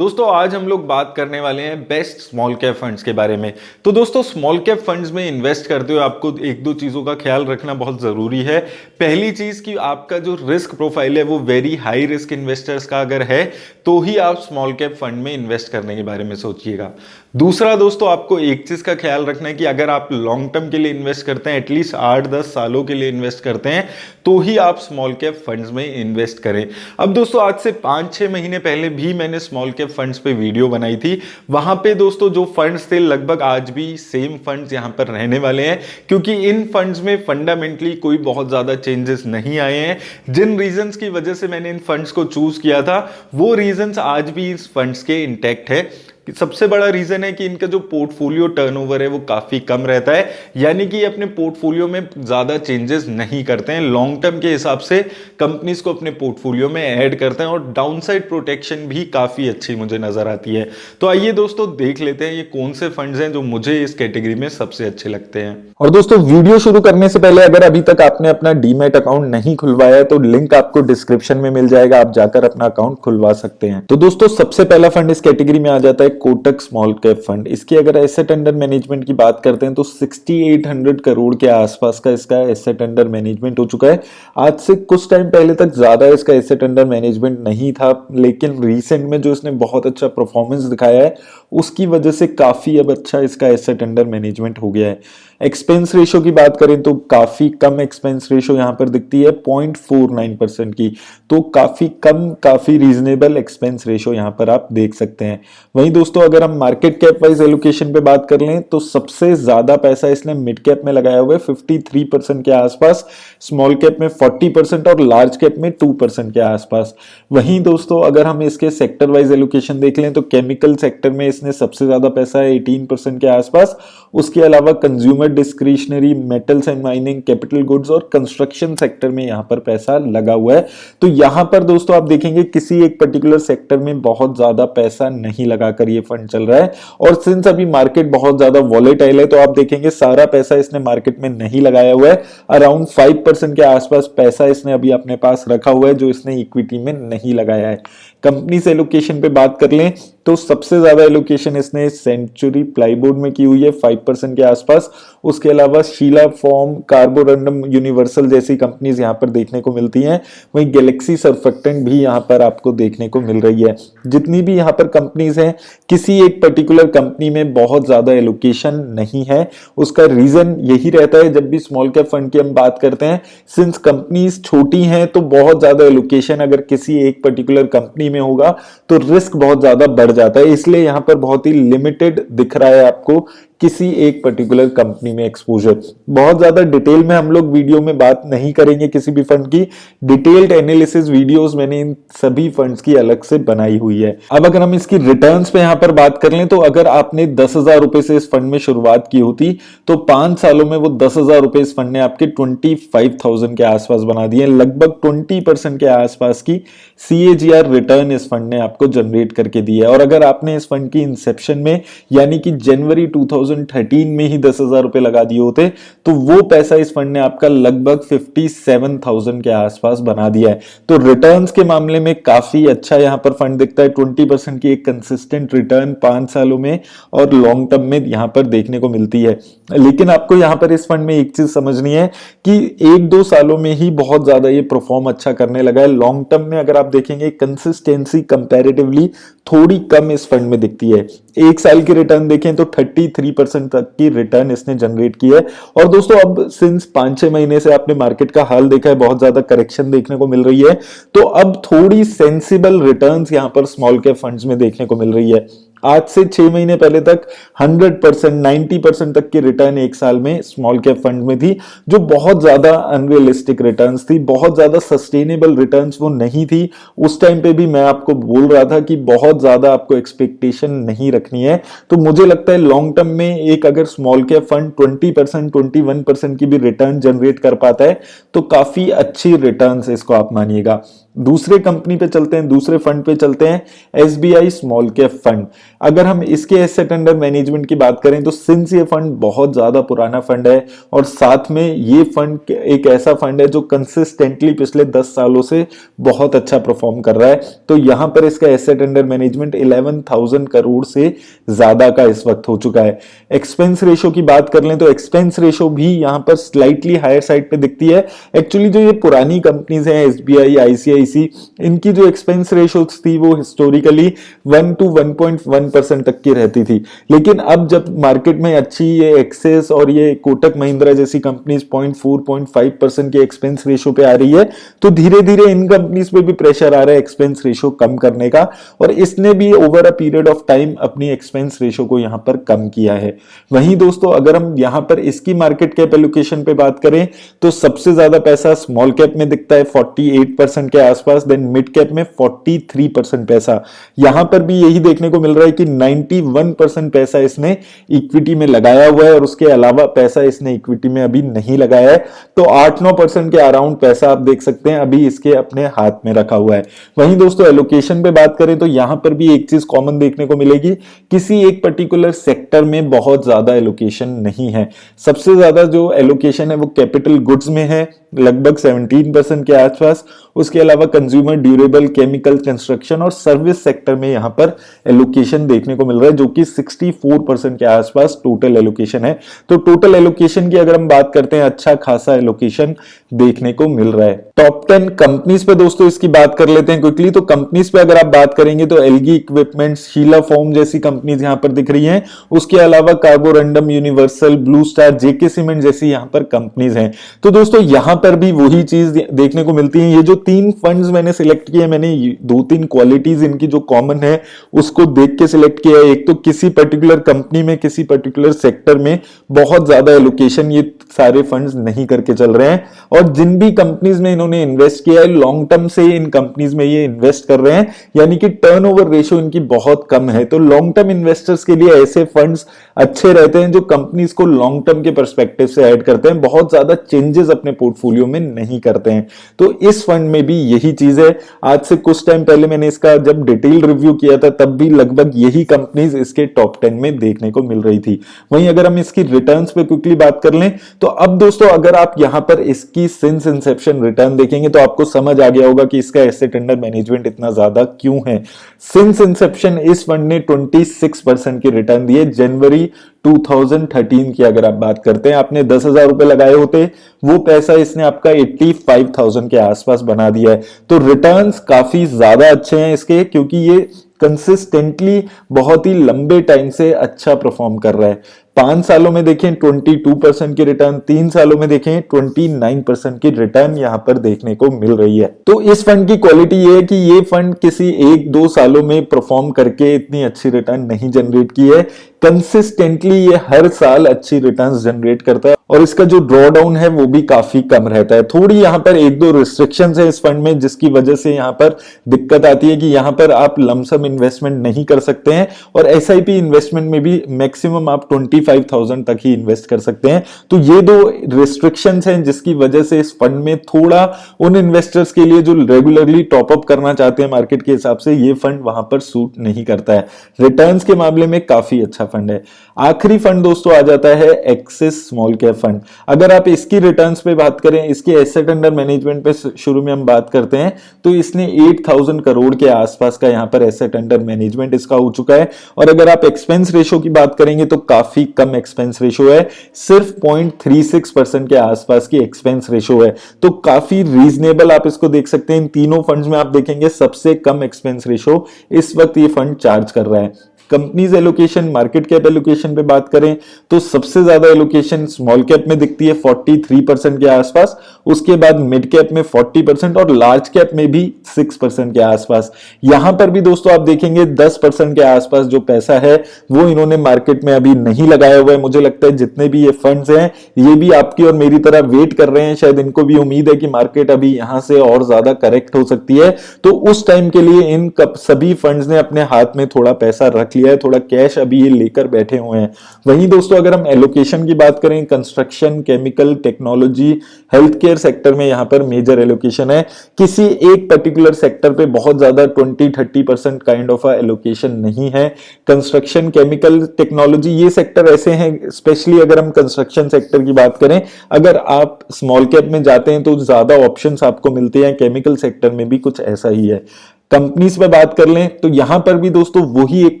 दोस्तों आज हम लोग बात करने वाले हैं बेस्ट स्मॉल कैप फंड्स के बारे में। तो दोस्तों स्मॉल कैप फंड्स में इन्वेस्ट करते हुए आपको एक दो चीज़ों का ख्याल रखना बहुत ज़रूरी है। पहली चीज़ कि आपका जो रिस्क प्रोफाइल है वो वेरी हाई रिस्क इन्वेस्टर्स का अगर है तो ही आप स्मॉल कैप फंड में इन्वेस्ट करने के बारे में सोचिएगा। दूसरा दोस्तों आपको एक चीज़ का ख्याल रखना है कि अगर आप लॉन्ग टर्म के लिए इन्वेस्ट करते हैं, एटलीस्ट 8-10 सालों के लिए इन्वेस्ट करते हैं, तो ही आप स्मॉल कैप फंड्स में इन्वेस्ट करें। अब दोस्तों आज से 5-6 महीने पहले भी मैंने स्मॉल कैप फंड्स पे वीडियो बनाई थी। वहां पे दोस्तों जो फंड्स थे लगभग आज भी सेम फंड्स यहां पर रहने वाले हैं, क्योंकि इन फंड्स में फंडामेंटली कोई बहुत ज्यादा चेंजेस नहीं आए हैं। जिन रीजंस की वजह से मैंने इन फंड्स को चूज किया था वो रीजंस आज भी इस फंड्स के इंटैक्ट है। सबसे बड़ा रीजन है कि इनका जो पोर्टफोलियो टर्नओवर है वो काफी कम रहता है, यानी कि अपने पोर्टफोलियो में ज्यादा चेंजेस नहीं करते हैं। लॉन्ग टर्म के हिसाब से कंपनीज को अपने पोर्टफोलियो में ऐड करते हैं और डाउनसाइड प्रोटेक्शन भी काफी अच्छी मुझे नजर आती है। तो आइए दोस्तों देख लेते हैं ये कौन से फंड्स हैं जो मुझे इस कैटेगरी में सबसे अच्छे लगते हैं। और दोस्तों वीडियो शुरू करने से पहले अगर अभी तक आपने अपना डीमैट अकाउंट नहीं खुलवाया है तो लिंक आपको डिस्क्रिप्शन में मिल जाएगा, आप जाकर अपना अकाउंट खुलवा सकते हैं। तो दोस्तों सबसे पहला फंड इस कैटेगरी में आ जाता है कोटक स्मॉल कैप फंड। इसकी अगर एसेट अंडर मैनेजमेंट की बात करते हैं तो 6800 करोड़ के आसपास का इसका एसेट अंडर मैनेजमेंट हो चुका है। आज से कुछ टाइम पहले तक ज्यादा इसका एसेट अंडर मैनेजमेंट नहीं था, लेकिन रिसेंट में जो इसने बहुत अच्छा परफॉर्मेंस दिखाया है उसकी वजह से काफी अब अच्छा इसका एसेट अंडर मैनेजमेंट हो गया है। एक्सपेंस रेशो की बात करें तो काफी कम एक्सपेंस रेशो यहां पर दिखती है 0.49% की, तो काफी कम, काफी रीजनेबल एक्सपेंस रेशो यहां पर आप देख सकते हैं। वहीं दोस्तों अगर हम मार्केट कैप वाइज एलोकेशन पे बात कर लें तो सबसे ज्यादा पैसा इसने मिड कैप में लगाया हुआ है 53% के आसपास, स्मॉल कैप में 40% और लार्ज कैप में 2% के आसपास। वहीं दोस्तों अगर हम इसके सेक्टर वाइज एलोकेशन देख लें तो केमिकल सेक्टर में इसने सबसे ज्यादा पैसा है 18% के आसपास। उसके अलावा consumer discretionary, metals and mining, capital goods और कंस्ट्रक्शन सेक्टर में यहां पर पैसा लगा हुआ है। तो यहां पर दोस्तों आप देखेंगे किसी एक पर्टिकुलर सेक्टर में बहुत ज्यादा पैसा नहीं लगाकर ये फंड चल रहा है। और सिंस अभी मार्केट बहुत ज्यादा वॉलेटाइल है तो आप देखेंगे सारा पैसा इसने मार्केट में नहीं लगाया हुआ है। अराउंड 5% के आसपास पैसा इसने अभी अपने पास रखा हुआ है जो इसने इक्विटी में नहीं लगाया है। कंपनी से एलोकेशन पे बात कर लें तो सबसे ज्यादा एलोकेशन इसने सेंचुरी प्लाईबोर्ड में की हुई है 5% के आसपास। उसके अलावा शीला फोम, कार्बोरंडम यूनिवर्सल जैसी कंपनीज यहां पर देखने को मिलती हैं। वहीं गैलेक्सी सर्फेक्टेंट भी यहां पर आपको देखने को मिल रही है। जितनी भी यहां पर कंपनीज हैं किसी एक पर्टिकुलर कंपनी में बहुत ज्यादा एलोकेशन नहीं है। उसका रीजन यही रहता है जब भी स्मॉल कैप फंड की हम बात करते हैं, सिंस कंपनीज छोटी हैं तो बहुत ज्यादा एलोकेशन अगर किसी एक पर्टिकुलर कंपनी में होगा तो रिस्क बहुत ज्यादा बढ़ जाता है, इसलिए यहां पर बहुत ही लिमिटेड दिख रहा है आपको किसी एक पर्टिकुलर कंपनी में एक्सपोजर। बहुत ज्यादा डिटेल में हम लोग वीडियो में बात नहीं करेंगे किसी भी फंड की, डिटेल्ड एनालिसिस वीडियोस मैंने इन सभी फंड्स की अलग से बनाई हुई है। अब अगर हम इसकी रिटर्न्स पे यहां पर बात कर लें तो अगर आपने 10,000 रुपए से इस फंड में शुरुआत की होती तो 5 सालों में वो 10,000 रुपए इस फंड ने आपके 25,000 के आसपास बना दिए। लगभग 20% के आसपास की CAGR रिटर्न इस फंड ने आपको जनरेट करके दी है। और अगर आपने इस फंड की इंसेप्शन में यानी कि जनवरी 2013 में ही 10,000 रुपए लगा दिए होते तो वो पैसा इस फंड ने आपका लगभग 57,000 के आसपास बना दिया है। तो रिटर्न्स के मामले में काफी अच्छा यहां पर फंड दिखता है। 20% की एक कंसिस्टेंट रिटर्न 5 सालों में और लॉन्ग टर्म में यहां पर देखने को मिलती है। लेकिन आपको यहां पर इस फंड में एक चीज समझनी है कि 1-2 सालों में ही बहुत ज्यादा ये परफॉर्म अच्छा करने लगा है। लॉन्ग टर्म में अगर आप देखेंगे कंसिस्टेंसी कंपैरेटिवली थोड़ी कम इस फंड में दिखती है। 1 साल की रिटर्न देखें तो 33% तक की रिटर्न इसने जनरेट की है। और दोस्तों अब सिंस 5-6 महीने से आपने मार्केट का हाल देखा है, बहुत ज्यादा करेक्शन देखने को मिल रही है, तो अब थोड़ी सेंसिबल रिटर्न्स यहां पर स्मॉल कैप फंड्स में देखने को मिल रही है। आज से 6 महीने पहले तक 100%, 90% तक की रिटर्न 1 साल में स्मॉल कैप फंड में थी, जो बहुत ज्यादा अनरियलिस्टिक रिटर्न्स थी, बहुत ज्यादा सस्टेनेबल रिटर्न्स वो नहीं थी। उस टाइम पे भी मैं आपको बोल रहा था कि बहुत ज्यादा आपको एक्सपेक्टेशन नहीं रखनी है। तो मुझे लगता है लॉन्ग टर्म में एक अगर स्मॉल कैप फंड 20%, 21% की भी रिटर्न जनरेट कर पाता है तो काफी अच्छी रिटर्न्स इसको आप मानिएगा। दूसरे कंपनी पे चलते हैं, दूसरे फंड पे चलते हैं, एसबीआई स्मॉल कैप फंड। अगर हम इसके एसेट अंडर मैनेजमेंट की बात करें तो सिंस ये फंड बहुत ज्यादा पुराना फंड है और साथ में ये फंड एक ऐसा फंड है जो कंसिस्टेंटली पिछले 10 सालों से बहुत अच्छा परफॉर्म कर रहा है, तो यहां पर इसका एसेट अंडर मैनेजमेंट 11,000 करोड़ से ज्यादा का इस वक्त हो चुका है। एक्सपेंस रेशो की बात कर लें तो एक्सपेंस रेशो भी यहां पर स्लाइटली हायर साइड पे दिखती है। एक्चुअली जो ये पुरानी कंपनीज हैं एसबीआई, आईसीआईसी, इनकी जो एक्सपेंस रेशो थी वो हिस्टोरिकली 1 to 1.1% तक की रहती थी, लेकिन अब जब मार्केट में अच्छी ये एक्सेस और ये कोटक महिंद्रा जैसी कंपनीज 0.4-0.5% के एक्सपेंस रेशो पे आ रही है, तो धीरे धीरे इन कंपनीज पे भी प्रेशर आ रहा है एक्सपेंस रेशो कम करने का, और इसने भी over a period of time अपनी एक्सपेंस रेशो को यहां पर कम किया है। वहीं दोस्तों अगर हम यहां पर इसकी मार्केट कैप एलोकेशन पे बात करें तो सबसे ज्यादा पैसा स्मॉल कैप में दिखता है 48% के आसपास, देन मिड कैप में 43% पैसा। यहां पर भी यही देखने को मिल रहा है कि 91% पैसा इसने इक्विटी में लगाया हुआ है और उसके अलावा पैसा इसने इक्विटी में अभी नहीं लगाया है, तो 8-9% के अराउंड पैसा आप देख सकते हैं अभी इसके अपने हाथ में रखा हुआ है। वहीं दोस्तों एलोकेशन पे बात करें तो यहां पर भी एक चीज कॉमन देखने को मिलेगी, किसी एक पर्टिकुलर सेक्टर में बहुत ज्यादा एलोकेशन नहीं है। सबसे ज्यादा जो एलोकेशन है वो कैपिटल गुड्स में है, लगभग 17% के आसपास। उसके अलावा कंज्यूमर ड्यूरेबल, केमिकल, कंस्ट्रक्शन और सर्विस सेक्टर में यहां पर एलोकेशन देखने को मिल रहा है, जो कि 64% के आसपास टोटल एलोकेशन है। तो टोटल एलोकेशन की अगर हम बात करते हैं, अच्छा खासा एलोकेशन देखने को मिल रहा है। टॉप 10 कंपनीज पे दोस्तों इसकी बात कर लेते हैं क्विकली। तो कंपनीज पे अगर आप बात करेंगे तो एलगी इक्विपमेंट्स, शीला फोम जैसी कंपनीज यहां पर दिख रही हैं। उसके अलावा कार्बोरंडम, यूनिवर्सल, ब्लू स्टार, जेके सीमेंट जैसी यहां पर कंपनीज हैं। तो दोस्तों यहां पर भी वही चीज देखने को मिलती है। ये जो 3 फंड्स मैंने सिलेक्ट किए, मैंने 2-3 क्वालिटीज इनकी जो कॉमन है उसको देख के सिलेक्ट किया है। एक तो किसी पर्टिकुलर कंपनी में, किसी पर्टिकुलर सेक्टर में बहुत ज्यादा एलोकेशन ये सारे फंड्स नहीं करके चल रहे हैं, और जिन भी कंपनीज में इन्होंने इन्वेस्ट किया है लॉन्ग टर्म से इन कंपनीज में ये इन्वेस्ट कर रहे हैं, यानी कि टर्नओवर रेशियो इनकी बहुत कम है। तो लॉन्ग टर्म इन्वेस्टर्स के लिए ऐसे फंड्स अच्छे रहते हैं जो कंपनीज को लॉन्ग टर्म के पर्सपेक्टिव से ऐड करते हैं, बहुत ज्यादा चेंजेस अपने पोर्टफोलियो में नहीं करते हैं। तो इस फंड में भी यही चीज है। आज से कुछ टाइम पहले मैंने इसका जब डिटेल रिव्यू किया था तब भी लगभग यही कंपनीज इसके टॉप 10 में देखने को मिल रही थी। वहीं अगर हम इसकी रिटर्न्स पे क्विकली बात कर लें तो अब दोस्तों अगर आप यहां पर इसकी सिंस इंसेप्शन रिटर्न देखेंगे तो आपको समझ आ गया होगा कि इसका एसेट अंडर मैनेजमेंट इतना ज्यादा क्यों है। सिंस इंसेप्शन इस फंड ने 26% की रिटर्न दी है। जनवरी 2013 की अगर आप बात करते हैं, आपने 10,000 रुपए लगाए होते, वो पैसा इसने आपका 85,000 के आसपास बना दिया है। तो रिटर्न्स काफी ज्यादा अच्छे हैं इसके, क्योंकि ये कंसिस्टेंटली बहुत ही लंबे टाइम से अच्छा परफॉर्म कर रहा है। 5 सालों में देखें 22% की रिटर्न, 3 सालों में देखें 29% की रिटर्न यहां पर देखने को मिल रही है। तो इस फंड की क्वालिटी ये है कि ये फंड किसी 1-2 सालों में परफॉर्म करके इतनी अच्छी रिटर्न नहीं जनरेट की है, कंसिस्टेंटली ये हर साल अच्छी रिटर्न्स जनरेट करता है, और इसका जो ड्रॉ डाउन है वो भी काफी कम रहता है। थोड़ी यहां पर 1-2 रिस्ट्रिक्शंस है इस फंड में, जिसकी वजह से यहां पर दिक्कत आती है कि यहां पर आप लमसम इन्वेस्टमेंट नहीं कर सकते हैं, और एसआईपी इन्वेस्टमेंट में भी मैक्सिमम आप 25,000 तक ही इन्वेस्ट कर सकते हैं। तो ये 2 रिस्ट्रिक्शंस हैं जिसकी वजह से इस फंड में थोड़ा उन इन्वेस्टर्स के लिए जो रेगुलरली टॉपअप करना चाहते हैं मार्केट के हिसाब से, ये फंड वहां पर सूट नहीं करता है। रिटर्न्स के मामले में काफी अच्छा फंड है। आखिरी फंड दोस्तों आ जाता है एक्सिस स्मॉल कैप फंड। अगर आप इसकी रिटर्न्स पे बात करें, इसके एसेट अंडर मैनेजमेंट पे शुरू में हम बात करते हैं, तो इसने 8,000 करोड़ के आसपास का यहां पर एसेट अंडर मैनेजमेंट इसका हो चुका है। और अगर आप एक्सपेंस रेशो की बात करेंगे तो काफी कम एक्सपेंस रेशो है, सिर्फ 0.36% के आसपास की एक्सपेंस रेशो है। तो काफी रीजनेबल आप इसको देख सकते हैं। इन तीनों फंड्स में आप देखेंगे सबसे कम एक्सपेंस रेशो इस वक्त ये फंड चार्ज कर रहा है। Companies allocation, market cap allocation पे बात करें तो सबसे ज्यादा एलोकेशन स्मॉल कैप में दिखती है 43% के आसपास, उसके बाद मिड कैप में 40% और लार्ज कैप में भी 6% के आसपास। यहां पर भी दोस्तों आप देखेंगे 10% के आसपास जो पैसा है वो इन्होंने मार्केट में अभी नहीं लगाया हुआ है। मुझे लगता है जितने भी ये फंड्स हैं ये भी आपकी और मेरी तरह वेट कर रहे हैं, शायद इनको भी उम्मीद है कि मार्केट अभी यहां से और ज्यादा करेक्ट हो सकती है, तो उस टाइम के लिए इन सभी फंड्स ने अपने हाथ में थोड़ा पैसा रख लिया है, थोड़ा कैश अभी ये लेकर बैठे हुए हैं। वहीं दोस्तों अगर हम एलोकेशन की बात करें, construction, chemical, technology, health care sector में यहाँ पर मेजर एलोकेशन है। किसी एक पर्टिकुलर सेक्टर पे बहुत ज्यादा 20-30% काइंड ऑफ एलोकेशन नहीं है। कंस्ट्रक्शन, केमिकल, टेक्नोलॉजी ये सेक्टर ऐसे हैं, स्पेशली अगर हम कंस्ट्रक्शन सेक्टर की बात करें, अगर आप स्मॉल कैप में जाते हैं तो ज्यादा ऑप्शंस आपको मिलते हैं। केमिकल सेक्टर में भी कुछ ऐसा ही है। कंपनीज पे बात कर लें तो यहां पर भी दोस्तों वही एक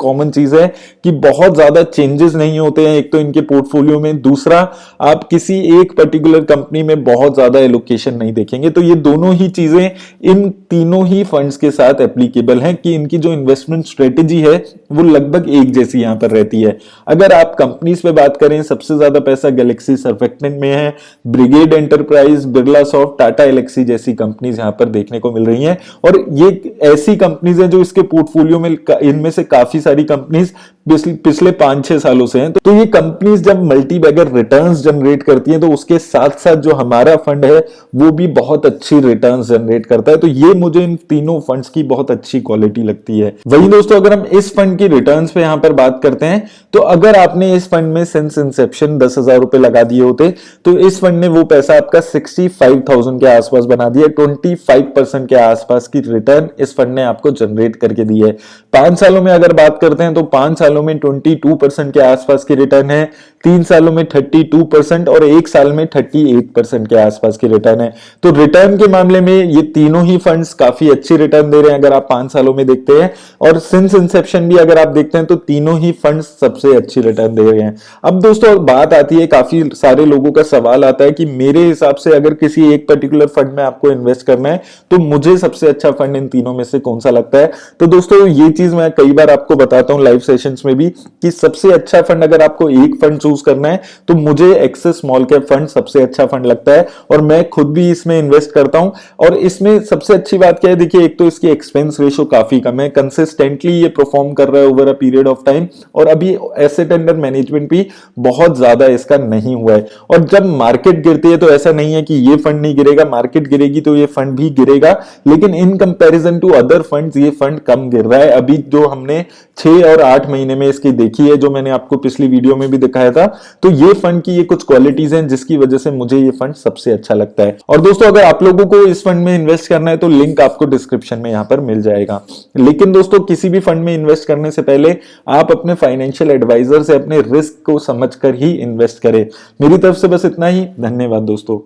कॉमन चीज है कि बहुत ज्यादा चेंजेस नहीं होते हैं, एक तो इनके पोर्टफोलियो में, दूसरा आप किसी एक पर्टिकुलर कंपनी में बहुत ज्यादा एलोकेशन नहीं देखेंगे। तो ये दोनों ही चीजें इन तीनों ही फंड्स के साथ एप्लीकेबल हैं कि इनकी जो इन्वेस्टमेंट स्ट्रेटेजी है वो लगभग एक जैसी यहां पर रहती है। अगर आप कंपनीज पे बात करें, सबसे ज्यादा पैसा गैलेक्सी सर्फेक्टेंट में है, Brigade Enterprise, Birla soft, Tata Elxsi जैसी कंपनीज यहां पर देखने को मिल रही हैं। और ये ऐसी कंपनीज हैं जो इसके पोर्टफोलियो में, इनमें से काफी सारी कंपनीज पिछले 5-6 सालों से हैं। तो ये कंपनीज जब मल्टी बैगर रिटर्न्स जनरेट करती हैं तो उसके साथ साथ जो हमारा फंड है वो भी बहुत अच्छी रिटर्न्स जनरेट करता है। तो ये मुझे इन तीनों फंड्स की बहुत अच्छी क्वालिटी लगती है। वहीं दोस्तों अगर हम इस फंड की रिटर्न्स पे यहां पर बात करते हैं तो अगर आपने इस फंड में सिंस इंसेप्शन 10,000 रुपए लगा दिए होते तो इस फंड ने वो पैसा आपका 65,000 के आसपास बना दिया। 25% के आसपास की रिटर्न इस फंड ने आपको जनरेट करके दी है। 5 सालों में अगर बात करते हैं तो 5 सालों में 22% के आसपास की रिटर्न है, 3 सालों में 32% और 1 साल में 38% के आसपास की रिटर्न है। तो रिटर्न के मामले में ये तीनों ही फंड्स काफी अच्छी रिटर्न दे रहे हैं अगर आप 5 सालों में देखते हैं, और सिंस इंसेप्शन भी अगर आप देखते हैं तो तीनों ही फंड्स सबसे अच्छी रिटर्न दे रहे हैं। अब दोस्तों बात आती है, काफी सारे लोगों का सवाल आता है कि मेरे हिसाब से अगर किसी एक पर्टिकुलर फंड में आपको इन्वेस्ट करना है तो मुझे सबसे अच्छा फंड इन तीनों में से कौन सा लगता है। तो दोस्तों ये चीज मैं कई बार आपको बताता हूं लाइव सेशंस में भी कि सबसे अच्छा फंड अगर आपको एक फंड चूज करना है तो मुझे एक्सेस स्मॉल कैप फंड सबसे अच्छा फंड लगता है, और मैं खुद भी इसमें इन्वेस्ट करता हूं। और इसमें सबसे अच्छी बात क्या है, देखिए एक तो इसकी एक्सपेंस रेशो काफी कम है, कंसिस्टेंटली ये परफॉर्म कर रहा है over a period of time, और अभी एसेट अंडर मैनेजमेंट भी बहुत ज्यादा इसका नहीं हुआ है। और जब मार्केट गिरती है तो ऐसा नहीं है कि ये फंड नहीं गिरेगा, मार्केट गिरेगी तो ये फंड भी गिरेगा, लेकिन in comparison to other funds ये फंड कम गिर रहा है। अभी जो हमने 6 और 8 महीने में इसकी देखी है, जो मैंने आपको पिछली वीडियो में भी दिखाया था, तो ये फंड की ये कुछ क्वालिटीज हैं जिसकी वजह से मुझे ये फंड सबसे अच्छा लगता है। और दोस्तों अगर आप लोगों को इस फंड में इन्वेस्ट करना है तो लिंक आपको डिस्क्रिप्शन में यहां पर मिल जाएगा। लेकिन दोस्तों किसी भी फंड में इन्वेस्ट करने से पहले आप अपने फाइनेंशियल एडवाइजर से अपने रिस्क को समझकर ही इन्वेस्ट करें। मेरी तरफ से बस इतना ही। धन्यवाद दोस्तों।